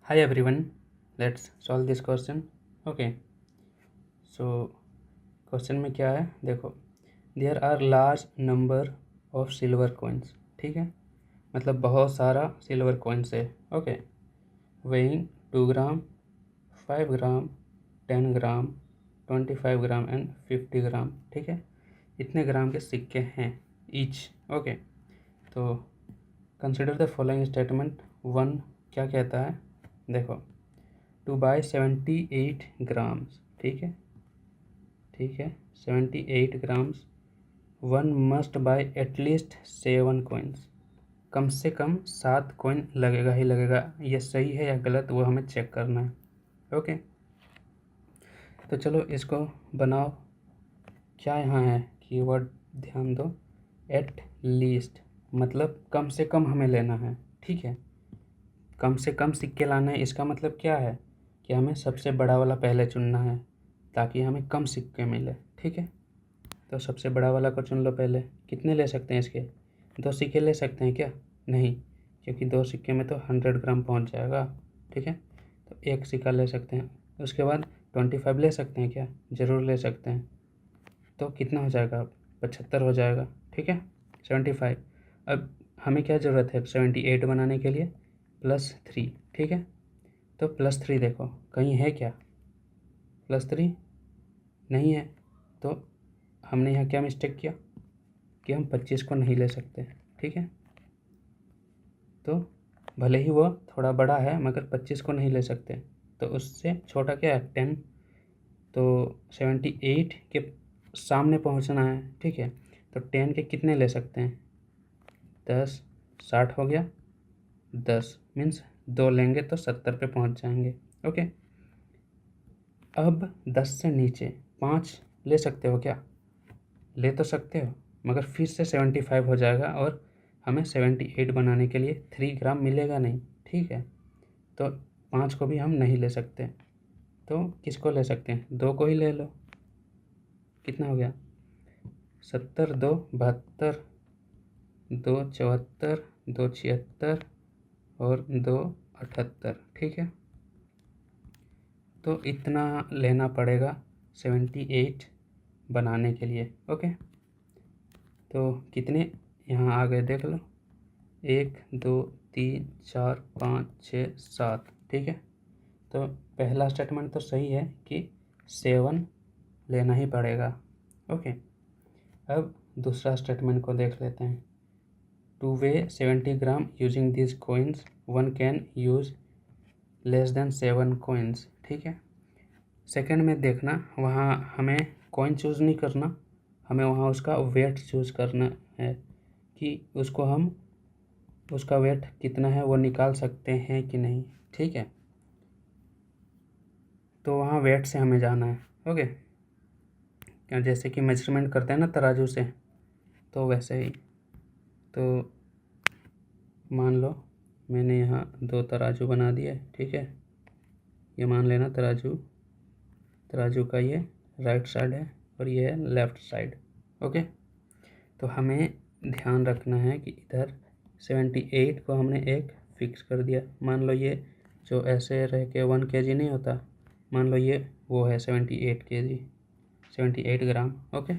Hi everyone, let's solve this question. Okay, so question में क्या है देखो, there are large number of silver coins, ठीक है, मतलब बहुत सारा सिल्वर कॉइन्स है. Okay, weighing 2 gram, 5 gram, 10 gram, 25 gram and 50 gram, ठीक है, इतने ग्राम के सिक्के हैं ईच. ओके, तो कंसिडर द फॉलोइंग स्टेटमेंट. 1 क्या कहता है देखो, टू बाय 78 ग्राम्स, ठीक है, 78 grams one must buy at least 7 coins. कम से कम 7 कॉइन लगेगा ही लगेगा. ये सही है या गलत वो हमें चेक करना है. ओके, तो चलो इसको बनाओ. क्या यहाँ है कीवर्ड, ध्यान दो. एट लीस्ट मतलब कम से कम हमें लेना है, ठीक है, कम से कम सिक्के लाना है. इसका मतलब क्या है कि हमें सबसे बड़ा वाला पहले चुनना है ताकि हमें कम सिक्के मिले, ठीक है. तो सबसे बड़ा वाला को चुन लो पहले. कितने ले सकते हैं इसके, 2 सिक्के ले सकते हैं क्या? नहीं, क्योंकि 2 सिक्के में तो 100 ग्राम पहुंच जाएगा, ठीक है. तो एक सिक्का ले सकते हैं. उसके बाद 25 ले सकते हैं क्या? ज़रूर ले सकते हैं. तो कितना हो जाएगा, 75 हो जाएगा, ठीक है, 75. अब हमें क्या ज़रूरत है 78 बनाने के लिए, +3, ठीक है. तो +3 देखो कहीं है क्या, +3 नहीं है. तो हमने यहाँ क्या मिस्टेक किया कि हम 25 को नहीं ले सकते, ठीक है. तो भले ही वो थोड़ा बड़ा है मगर 25 को नहीं ले सकते. तो उससे छोटा क्या है 10. तो 78 के सामने पहुंचना है, ठीक है. तो 10 के कितने ले सकते हैं, 10, 60 हो गया. 10 मीन्स 2 लेंगे तो 70 पे पहुंच जाएंगे. ओके, अब 10 से नीचे 5 ले सकते हो क्या? ले तो सकते हो मगर फिर से 75 हो जाएगा और हमें 78 बनाने के लिए 3 ग्राम मिलेगा नहीं, ठीक है. तो 5 को भी हम नहीं ले सकते. तो किसको ले सकते हैं, 2 को ही ले लो. कितना हो गया, 70, 2 72, 2 74, 2 76 और 2 78, ठीक है. तो इतना लेना पड़ेगा 78 बनाने के लिए. ओके, तो कितने यहाँ आ गए देख लो, 1 2 3 4 5 6 7, ठीक है. तो पहला स्टेटमेंट तो सही है कि 7 लेना ही पड़ेगा. ओके, अब दूसरा स्टेटमेंट को देख लेते हैं. Two way 70 gram using this coins one can use less than 7 coins, ठीक है. सेकंड में देखना, वहाँ हमें कॉइन चूज़ नहीं करना, हमें वहाँ उसका वेट चूज़ करना है कि उसको हम उसका वेट कितना है वो निकाल सकते हैं कि नहीं, ठीक है. तो वहाँ वेट से हमें जाना है. ओके, क्या जैसे कि मेजरमेंट करते हैं ना तराजू से, तो वैसे ही. तो मान लो मैंने यहाँ 2 तराजू बना दिए, ठीक है. ये मान लेना तराजू का ये राइट साइड है और ये है लेफ़्ट साइड. ओके, तो हमें ध्यान रखना है कि इधर 78 को हमने एक फिक्स कर दिया. मान लो ये जो ऐसे रह के 1 kg नहीं होता, मान लो ये वो है 78 kg, 78 ग्राम. ओके,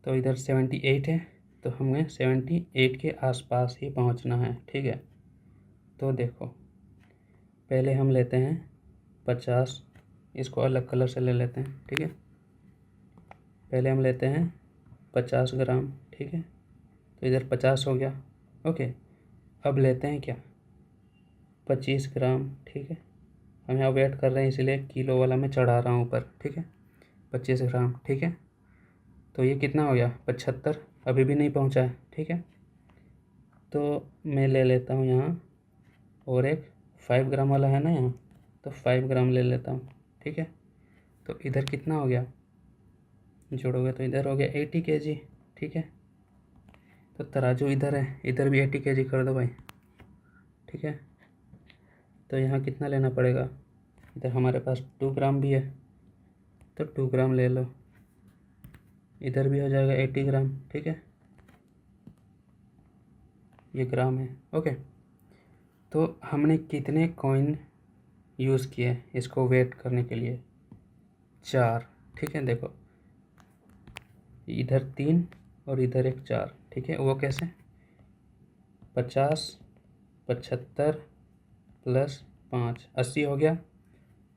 तो इधर 78 है तो हमें 78 के आसपास ही पहुंचना है, ठीक है. तो देखो पहले हम लेते हैं 50, इसको अलग कलर से ले लेते हैं, ठीक है. पहले हम लेते हैं 50 ग्राम, ठीक है. तो इधर 50 हो गया. ओके, अब लेते हैं क्या 25 ग्राम, ठीक है. हम यहाँ वेट कर रहे हैं इसीलिए किलो वाला मैं चढ़ा रहा हूँ ऊपर, ठीक है. 25 ग्राम, ठीक है. तो ये कितना हो गया 75, अभी भी नहीं पहुँचा है, ठीक है. तो मैं ले लेता हूँ यहाँ और एक 5 ग्राम वाला है ना यहाँ, तो 5 ग्राम ले लेता हूँ, ठीक है. तो इधर कितना हो गया, जोड़ोगे तो इधर हो गया 80 kg, ठीक है. तो तराजू इधर है, इधर भी 80 kg कर दो भाई, ठीक है. तो यहाँ कितना लेना पड़ेगा, इधर हमारे पास 2 ग्राम भी है तो 2 ग्राम ले लो. इधर भी हो जाएगा 80 ग्राम, ठीक है, ये ग्राम है. ओके, तो हमने कितने कॉइन यूज़ किए इसको वेट करने के लिए? 4। ठीक है, देखो इधर 3 और इधर एक 4। ठीक है, वो कैसे? 50, 75 प्लस 5, 80 हो गया।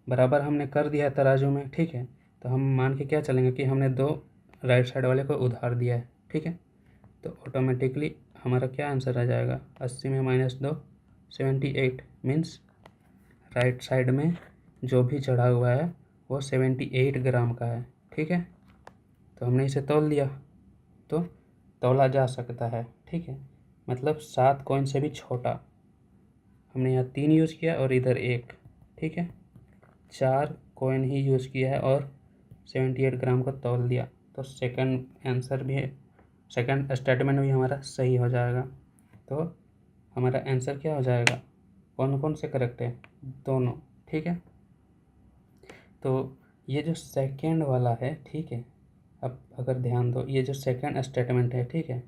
बराबर हमने कर दिया तराजू में। ठीक है, तो हम मान के क्या चलेंगे कि हमने 2 राइट साइड वाले को उधार दिया है। ठीक है, तो ऑटोमेटिकली हमारा क्या आंसर आ जाएगा? 80 में -2 78 मीन्स राइट साइड में जो भी चढ़ा हुआ है वो 78 ग्राम का है। ठीक है, तो हमने इसे तौल दिया, तो तौला जा सकता है। ठीक है, मतलब 7 कॉइन से भी छोटा। हमने यहाँ 3 यूज़ किया और इधर 1। ठीक है, 4 कॉइन ही यूज़ किया है और 78 ग्राम को तौल दिया, तो सेकंड आंसर भी, सेकंड स्टेटमेंट भी हमारा सही हो जाएगा। तो हमारा आंसर क्या हो जाएगा? कौन कौन से करेक्ट है? दोनों। ठीक है, तो ये जो सेकंड वाला है, ठीक है, अब अगर ध्यान दो, ये जो सेकंड स्टेटमेंट है, ठीक है,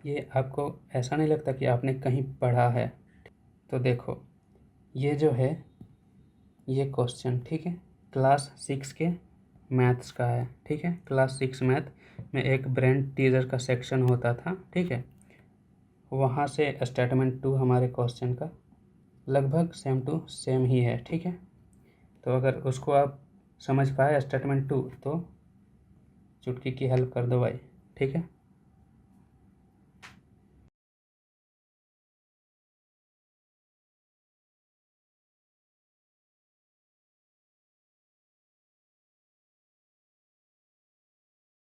ये आपको ऐसा नहीं लगता कि आपने कहीं पढ़ा है? तो देखो ये जो है ये क्वेश्चन, ठीक है, क्लास 6 के मैथ्स का है। ठीक है, क्लास 6 मैथ में एक ब्रेन टीजर का सेक्शन होता था। ठीक है, वहाँ से स्टेटमेंट 2 हमारे क्वेश्चन का लगभग सेम टू सेम ही है। ठीक है, तो अगर उसको आप समझ पाए स्टेटमेंट 2 तो चुटकी की हेल्प कर दो भाई। ठीक है।